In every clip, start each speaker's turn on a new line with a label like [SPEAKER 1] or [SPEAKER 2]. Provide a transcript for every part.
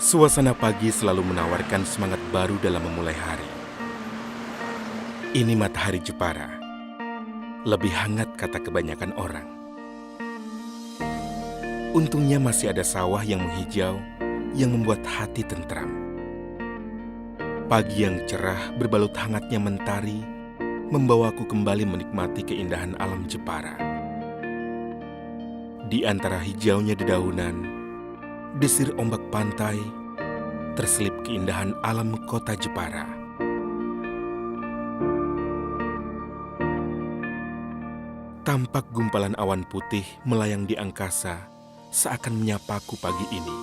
[SPEAKER 1] Suasana pagi selalu menawarkan semangat baru dalam memulai hari. Ini matahari Jepara. Lebih hangat kata kebanyakan orang. Untungnya masih ada sawah yang menghijau yang membuat hati tentram. Pagi yang cerah berbalut hangatnya mentari membawaku kembali menikmati keindahan alam Jepara. Di antara hijaunya dedaunan, desir ombak pantai, terselip keindahan alam kota Jepara. Tampak gumpalan awan putih melayang di angkasa seakan menyapaku pagi ini,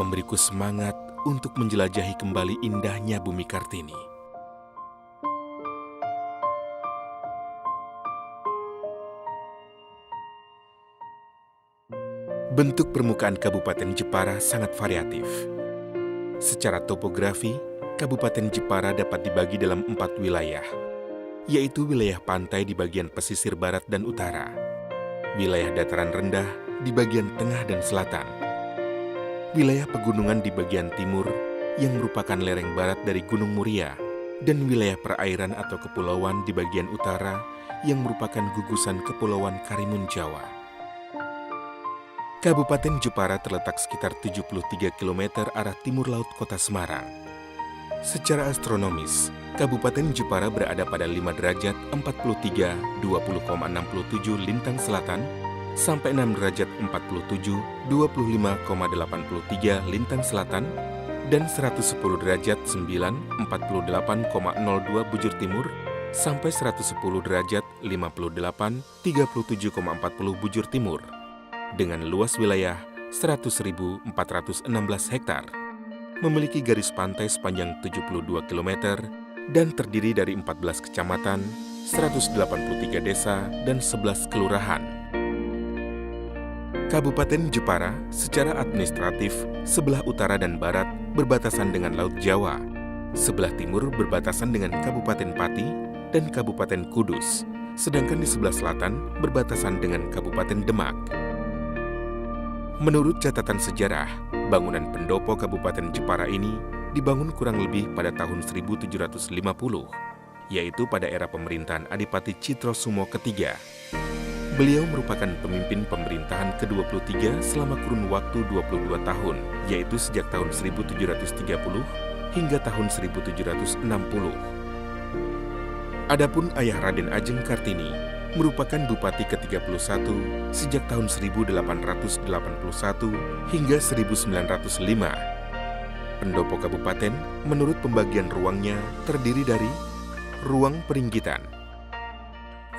[SPEAKER 1] memberiku semangat untuk menjelajahi kembali indahnya bumi Kartini. Bentuk permukaan Kabupaten Jepara sangat variatif. Secara topografi, Kabupaten Jepara dapat dibagi dalam 4 wilayah, yaitu wilayah pantai di bagian pesisir barat dan utara, wilayah dataran rendah di bagian tengah dan selatan, wilayah pegunungan di bagian timur yang merupakan lereng barat dari Gunung Muria, dan wilayah perairan atau kepulauan di bagian utara yang merupakan gugusan Kepulauan Karimun Jawa. Kabupaten Jepara terletak sekitar 73 km arah timur laut kota Semarang. Secara astronomis, Kabupaten Jepara berada pada 5 derajat 43, 20,67 lintang selatan sampai 6 derajat 47, 25,83 lintang selatan dan 110 derajat 9, 48,02 bujur timur sampai 110 derajat 58, 37,40 bujur timur. Dengan luas wilayah 100.416 hektar, memiliki garis pantai sepanjang 72 km, dan terdiri dari 14 kecamatan, 183 desa, dan 11 kelurahan. Kabupaten Jepara secara administratif sebelah utara dan barat berbatasan dengan Laut Jawa, sebelah timur berbatasan dengan Kabupaten Pati dan Kabupaten Kudus, sedangkan di sebelah selatan berbatasan dengan Kabupaten Demak. Menurut catatan sejarah, bangunan pendopo Kabupaten Jepara ini dibangun kurang lebih pada tahun 1750, yaitu pada era pemerintahan Adipati Citrosumo ketiga. Beliau merupakan pemimpin pemerintahan ke-23 selama kurun waktu 22 tahun, yaitu sejak tahun 1730 hingga tahun 1760. Adapun ayah Raden Ajeng Kartini merupakan Bupati ke-31 sejak tahun 1881 hingga 1905. Pendopo kabupaten menurut pembagian ruangnya terdiri dari ruang peringgitan.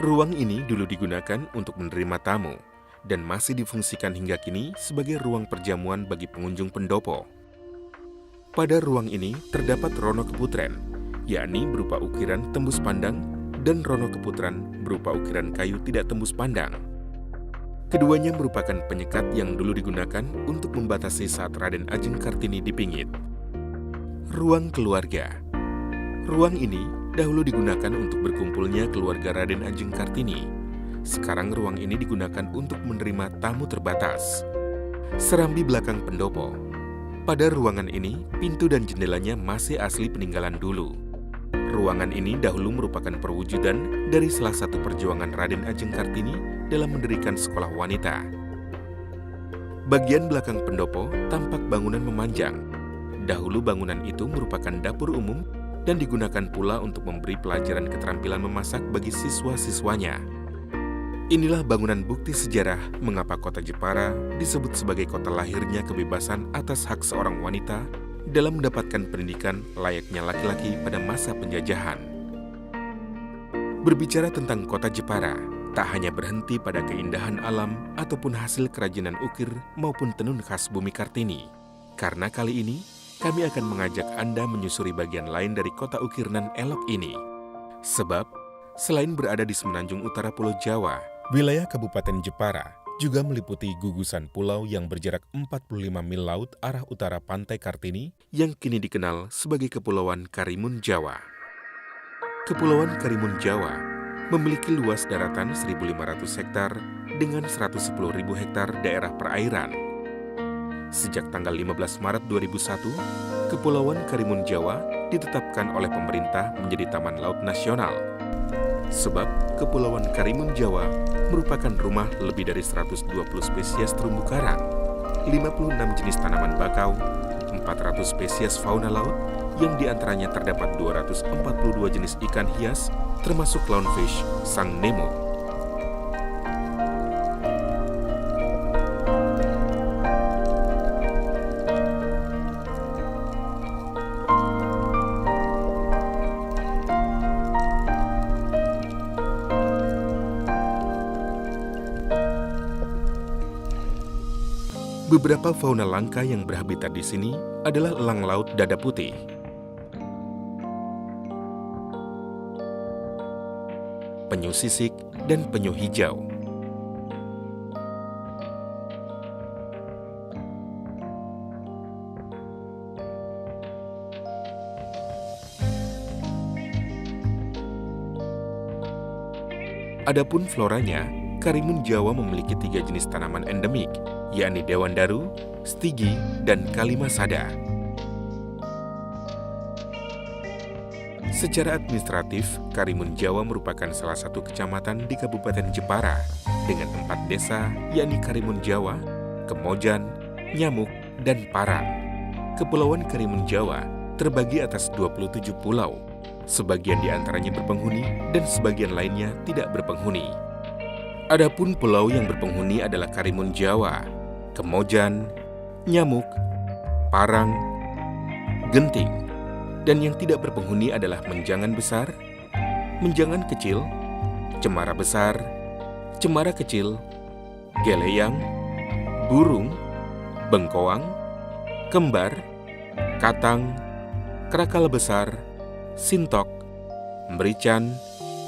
[SPEAKER 1] Ruang ini dulu digunakan untuk menerima tamu dan masih difungsikan hingga kini sebagai ruang perjamuan bagi pengunjung pendopo. Pada ruang ini terdapat rono keputren, yakni berupa ukiran tembus pandang, dan rono keputran berupa ukiran kayu tidak tembus pandang. Keduanya merupakan penyekat yang dulu digunakan untuk membatasi saat Raden Ajeng Kartini dipingit. Ruang keluarga. Ruang ini dahulu digunakan untuk berkumpulnya keluarga Raden Ajeng Kartini. Sekarang ruang ini digunakan untuk menerima tamu terbatas. Serambi belakang pendopo. Pada ruangan ini, pintu dan jendelanya masih asli peninggalan dulu. Ruangan ini dahulu merupakan perwujudan dari salah satu perjuangan Raden Ajeng Kartini dalam mendirikan sekolah wanita. Bagian belakang pendopo tampak bangunan memanjang. Dahulu bangunan itu merupakan dapur umum dan digunakan pula untuk memberi pelajaran keterampilan memasak bagi siswa-siswanya. Inilah bangunan bukti sejarah mengapa kota Jepara disebut sebagai kota lahirnya kebebasan atas hak seorang wanita dalam mendapatkan pendidikan layaknya laki-laki pada masa penjajahan. Berbicara tentang kota Jepara, tak hanya berhenti pada keindahan alam ataupun hasil kerajinan ukir maupun tenun khas bumi Kartini. Karena kali ini, kami akan mengajak Anda menyusuri bagian lain dari kota ukir nan elok ini. Sebab, selain berada di semenanjung utara Pulau Jawa, wilayah Kabupaten Jepara juga meliputi gugusan pulau yang berjarak 45 mil laut arah utara pantai Kartini yang kini dikenal sebagai Kepulauan Karimun Jawa. Kepulauan Karimun Jawa memiliki luas daratan 1.500 hektar dengan 110.000 hektar daerah perairan. Sejak tanggal 15 Maret 2001, Kepulauan Karimun Jawa ditetapkan oleh pemerintah menjadi Taman Laut Nasional. Sebab Kepulauan Karimun Jawa merupakan rumah lebih dari 120 spesies terumbu karang, 56 jenis tanaman bakau, 400 spesies fauna laut, yang diantaranya terdapat 242 jenis ikan hias, termasuk clownfish sang Nemo. Beberapa fauna langka yang berhabitat di sini adalah elang laut dada putih, penyu sisik, dan penyu hijau. Adapun floranya, Karimun Jawa memiliki 3 jenis tanaman endemik, yakni Dewandaru, Stigi, dan Kalimasada. Secara administratif, Karimun Jawa merupakan salah satu kecamatan di Kabupaten Jepara dengan 4 desa, yakni Karimun Jawa, Kemojan, Nyamuk, dan Parang. Kepulauan Karimun Jawa terbagi atas 27 pulau, sebagian diantaranya berpenghuni dan sebagian lainnya tidak berpenghuni. Adapun pulau yang berpenghuni adalah Karimun Jawa, Kemojan, Nyamuk, Parang, Genting, dan yang tidak berpenghuni adalah Menjangan Besar, Menjangan Kecil, Cemara Besar, Cemara Kecil, Geleyang, Burung, Bengkoang, Kembar, Katang, Krakal Besar, Sintok, Merican,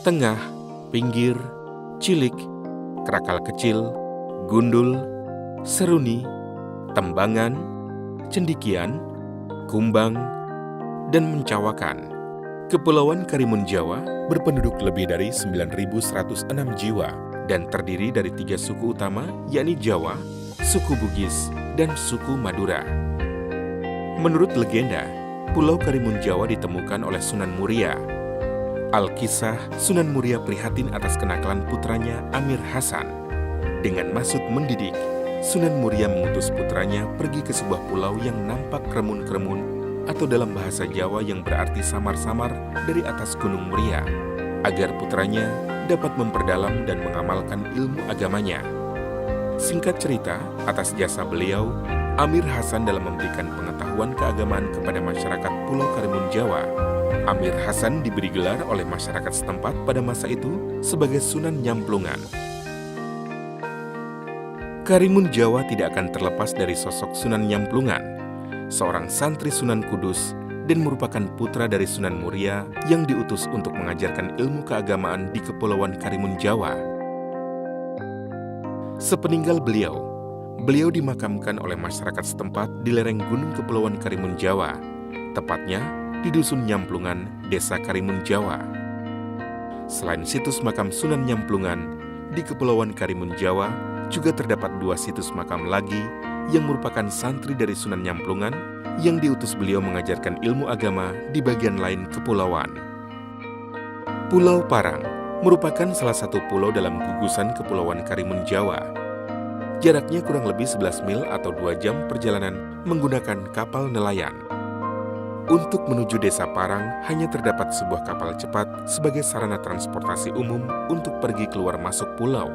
[SPEAKER 1] Tengah, Pinggir, Cilik, Krakal Kecil, Gundul, Seruni, Tembangan, Cendikian, Kumbang, dan Mencawakan. Kepulauan Karimun Jawa berpenduduk lebih dari 9.106 jiwa dan terdiri dari 3 suku utama, yakni Jawa, suku Bugis, dan suku Madura. Menurut legenda, Pulau Karimun Jawa ditemukan oleh Sunan Muria. Alkisah, Sunan Muria prihatin atas kenakalan putranya Amir Hasan. Dengan maksud mendidik, Sunan Muria mengutus putranya pergi ke sebuah pulau yang nampak kremun-kremun atau dalam bahasa Jawa yang berarti samar-samar dari atas Gunung Muria, agar putranya dapat memperdalam dan mengamalkan ilmu agamanya. Singkat cerita, atas jasa beliau, Amir Hasan dalam memberikan pengetahuan keagamaan kepada masyarakat Pulau Karimun Jawa, Amir Hasan diberi gelar oleh masyarakat setempat pada masa itu sebagai Sunan Nyamplungan. Karimun Jawa tidak akan terlepas dari sosok Sunan Nyamplungan, seorang santri Sunan Kudus dan merupakan putra dari Sunan Muria yang diutus untuk mengajarkan ilmu keagamaan di Kepulauan Karimun Jawa. Sepeninggal beliau dimakamkan oleh masyarakat setempat di lereng Gunung Kepulauan Karimun Jawa, tepatnya di Dusun Nyamplungan, Desa Karimun Jawa. Selain situs makam Sunan Nyamplungan, di Kepulauan Karimun Jawa juga terdapat 2 situs makam lagi yang merupakan santri dari Sunan Nyamplungan yang diutus beliau mengajarkan ilmu agama di bagian lain kepulauan. Pulau Parang merupakan salah satu pulau dalam gugusan Kepulauan Karimun Jawa. Jaraknya kurang lebih 11 mil atau 2 jam perjalanan menggunakan kapal nelayan. Untuk menuju Desa Parang hanya terdapat sebuah kapal cepat sebagai sarana transportasi umum untuk pergi keluar masuk pulau.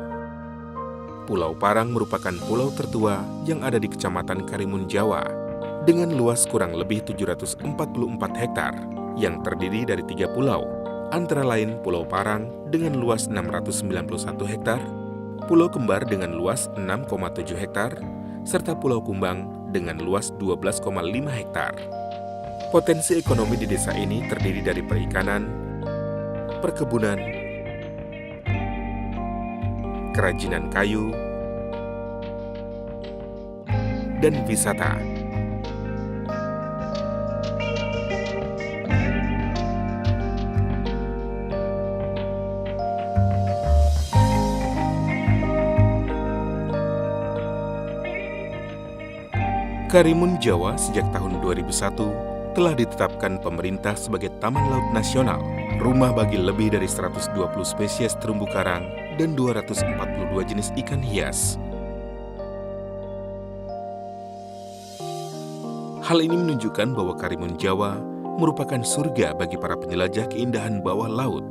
[SPEAKER 1] Pulau Parang merupakan pulau tertua yang ada di Kecamatan Karimun Jawa dengan luas kurang lebih 744 hektar yang terdiri dari 3 pulau, antara lain Pulau Parang dengan luas 691 hektar, Pulau Kembar dengan luas 6,7 hektar, serta Pulau Kumbang dengan luas 12,5 hektar. Potensi ekonomi di desa ini terdiri dari perikanan, perkebunan, kerajinan kayu, dan wisata. Karimun Jawa sejak tahun 2001 telah ditetapkan pemerintah sebagai Taman Laut Nasional, rumah bagi lebih dari 120 spesies terumbu karang dan 242 jenis ikan hias. Hal ini menunjukkan bahwa Karimun Jawa merupakan surga bagi para penjelajah keindahan bawah laut.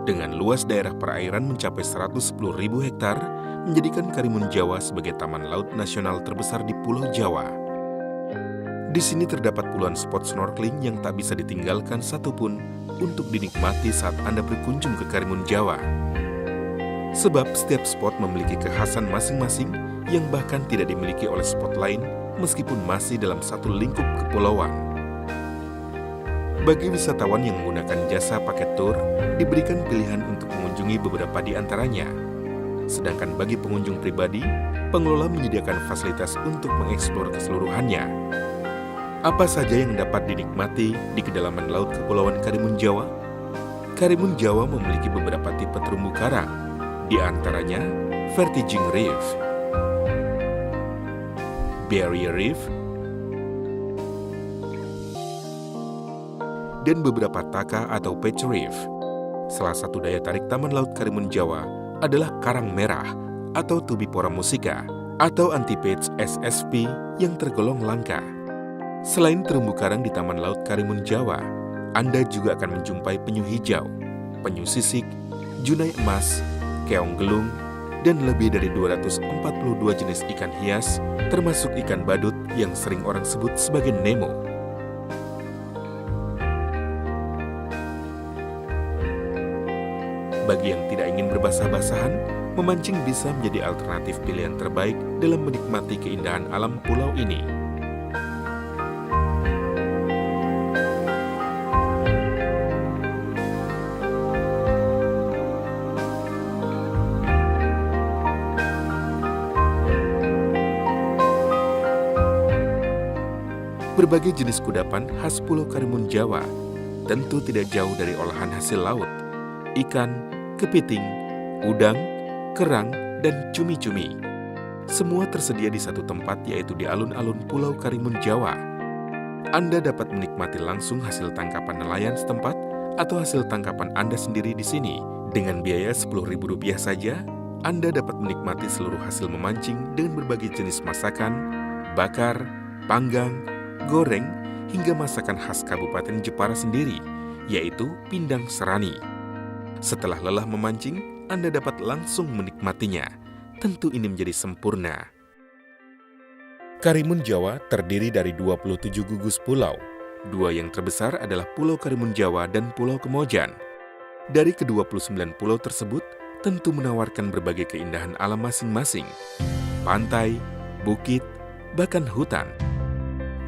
[SPEAKER 1] Dengan luas daerah perairan mencapai 110.000 hektar, menjadikan Karimun Jawa sebagai taman laut nasional terbesar di Pulau Jawa. Di sini terdapat puluhan spot snorkeling yang tak bisa ditinggalkan satupun untuk dinikmati saat Anda berkunjung ke Karimun Jawa. Sebab setiap spot memiliki kekhasan masing-masing yang bahkan tidak dimiliki oleh spot lain meskipun masih dalam satu lingkup kepulauan. Bagi wisatawan yang menggunakan jasa paket tour, diberikan pilihan untuk mengunjungi beberapa di antaranya. Sedangkan bagi pengunjung pribadi, pengelola menyediakan fasilitas untuk mengeksplor keseluruhannya. Apa saja yang dapat dinikmati di kedalaman laut Kepulauan Karimun Jawa? Karimun Jawa memiliki beberapa tipe terumbu karang, di antaranya Vertiging Reef, Barrier Reef, dan beberapa taka atau patch reef. Salah satu daya tarik Taman Laut Karimun Jawa adalah karang merah atau Tubipora musica atau Antipathes ssp yang tergolong langka. Selain terumbu karang di Taman Laut Karimun Jawa, Anda juga akan menjumpai penyu hijau, penyu sisik, junai emas, keong gelung, dan lebih dari 242 jenis ikan hias, termasuk ikan badut yang sering orang sebut sebagai Nemo. Bagi yang tidak ingin berbasah-basahan, memancing bisa menjadi alternatif pilihan terbaik dalam menikmati keindahan alam pulau ini. Berbagai jenis kudapan khas Pulau Karimun Jawa tentu tidak jauh dari olahan hasil laut, ikan, kepiting, udang, kerang, dan cumi-cumi. Semua tersedia di satu tempat, yaitu di alun-alun Pulau Karimun Jawa. Anda dapat menikmati langsung hasil tangkapan nelayan setempat atau hasil tangkapan Anda sendiri di sini. Dengan biaya Rp10.000 saja, Anda dapat menikmati seluruh hasil memancing dengan berbagai jenis masakan, bakar, panggang, goreng, hingga masakan khas Kabupaten Jepara sendiri, yaitu pindang serani. Setelah lelah memancing, Anda dapat langsung menikmatinya. Tentu ini menjadi sempurna. Karimun Jawa terdiri dari 27 gugus pulau. Dua yang terbesar adalah Pulau Karimun Jawa dan Pulau Kemojan. Dari ke-29 pulau tersebut, tentu menawarkan berbagai keindahan alam masing-masing. Pantai, bukit, bahkan hutan.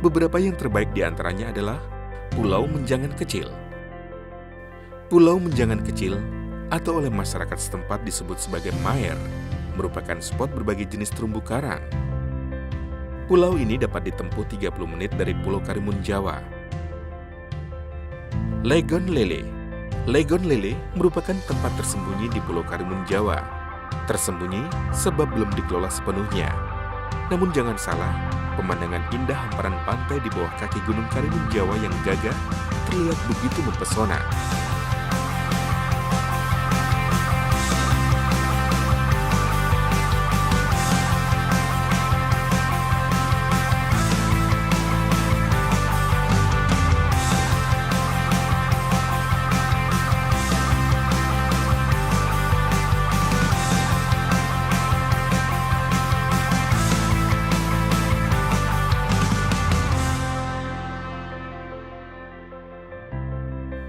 [SPEAKER 1] Beberapa yang terbaik di antaranya adalah Pulau Menjangan Kecil. Pulau Menjangan Kecil, atau oleh masyarakat setempat disebut sebagai Maer, merupakan spot berbagai jenis terumbu karang. Pulau ini dapat ditempuh 30 menit dari Pulau Karimun Jawa. Legon Lele. Legon Lele merupakan tempat tersembunyi di Pulau Karimun Jawa. Tersembunyi sebab belum dikelola sepenuhnya. Namun jangan salah, pemandangan indah hamparan pantai di bawah kaki Gunung Karimun Jawa yang gagah terlihat begitu mempesona.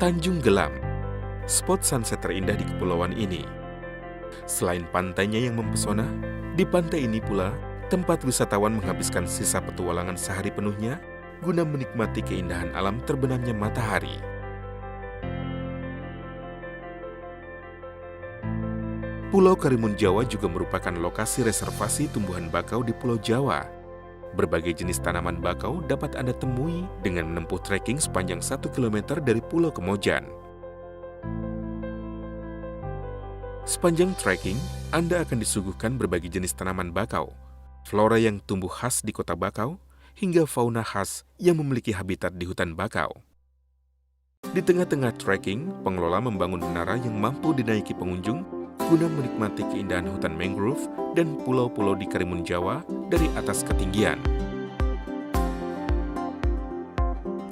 [SPEAKER 1] Tanjung Gelam, spot sunset terindah di kepulauan ini. Selain pantainya yang mempesona, di pantai ini pula tempat wisatawan menghabiskan sisa petualangan sehari penuhnya guna menikmati keindahan alam terbenamnya matahari. Pulau Karimun Jawa juga merupakan lokasi reservasi tumbuhan bakau di Pulau Jawa. Berbagai jenis tanaman bakau dapat Anda temui dengan menempuh trekking sepanjang 1 km dari Pulau Kemojan. Sepanjang trekking, Anda akan disuguhkan berbagai jenis tanaman bakau, flora yang tumbuh khas di kota bakau, hingga fauna khas yang memiliki habitat di hutan bakau. Di tengah-tengah trekking, pengelola membangun menara yang mampu dinaiki pengunjung guna menikmati keindahan hutan mangrove dan pulau-pulau di Karimun Jawa dari atas ketinggian.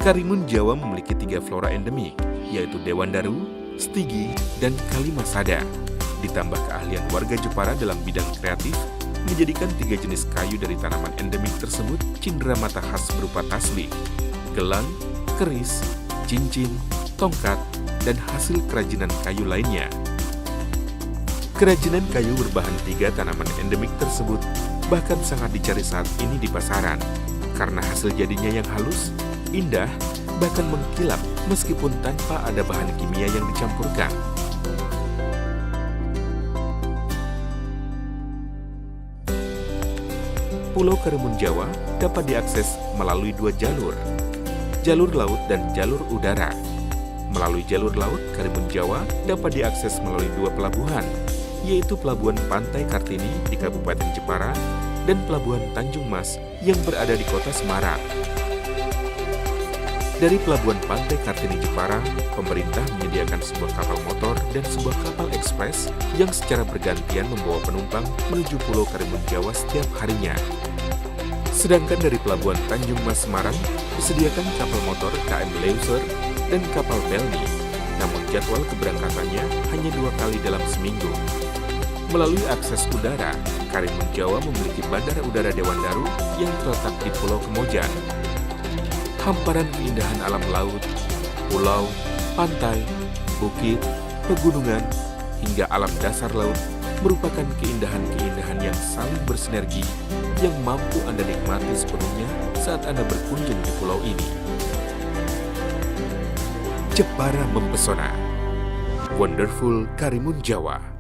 [SPEAKER 1] Karimun Jawa memiliki 3 flora endemik, yaitu Dewandaru, Stigi, dan Kalimasada. Ditambah keahlian warga Jepara dalam bidang kreatif, menjadikan 3 jenis kayu dari tanaman endemik tersebut cindera mata khas berupa tasbih, gelang, keris, cincin, tongkat, dan hasil kerajinan kayu lainnya. Kerajinan kayu berbahan 3 tanaman endemik tersebut bahkan sangat dicari saat ini di pasaran, karena hasil jadinya yang halus, indah, bahkan mengkilap meskipun tanpa ada bahan kimia yang dicampurkan. Pulau Karimun Jawa dapat diakses melalui 2 jalur, jalur laut dan jalur udara. Melalui jalur laut, Karimun Jawa dapat diakses melalui 2 pelabuhan, yaitu Pelabuhan Pantai Kartini di Kabupaten Jepara dan Pelabuhan Tanjung Mas yang berada di Kota Semarang. Dari Pelabuhan Pantai Kartini Jepara, pemerintah menyediakan sebuah kapal motor dan sebuah kapal ekspres yang secara bergantian membawa penumpang menuju Pulau Karimun Jawa setiap harinya. Sedangkan dari Pelabuhan Tanjung Mas Semarang disediakan kapal motor KM Leuser dan kapal Pelni, namun jadwal keberangkatannya hanya 2 kali dalam seminggu. Melalui akses udara, Karimun Jawa memiliki Bandara Udara Dewandaru yang terletak di Pulau Kemojan. Hamparan keindahan alam laut, pulau, pantai, bukit, pegunungan, hingga alam dasar laut merupakan keindahan-keindahan yang saling bersinergi yang mampu Anda nikmati sepenuhnya saat Anda berkunjung di pulau ini. Jepara mempesona. Wonderful Karimun Jawa.